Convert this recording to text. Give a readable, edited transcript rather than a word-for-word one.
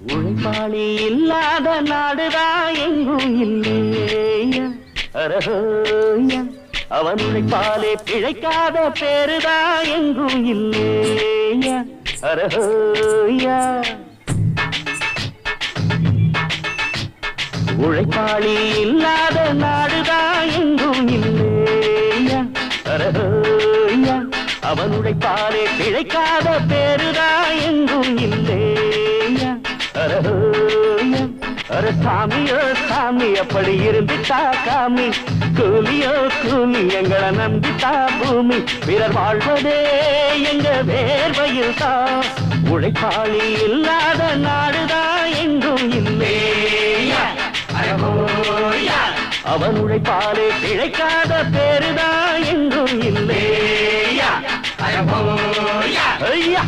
உழைப்பாளி இல்லாத நாடுதான் எங்கும் இல்லையா அரஹோயா அவன் உழைப்பாலே பிழைக்காத பேருதான் எங்கும் இல்லையா அரஹோயா உழைப்பாளி இல்லாத நாடுதான் எங்கும் இல்லையா அரஹோயா அவன் உழைப்பாலே பிழைக்காத பேருதான் எங்கும் இல்லையா அரஹோயா அர சாமியோ சாமி அப்படி இருந்துட்டா காமி கூலியோ கூலி எங்களை நம்பித்தா பூமி பிறர் வாழ்வதே எங்க வேர்வையில் தான் உழைப்பாளி இல்லாத நாடுதான் எங்கும் இல்லையா அரஹோயா அவன் உழைப்பாலே பிழைக்காத பேருதான் எங்கும் இல்லையா அரஹோயா ஐயா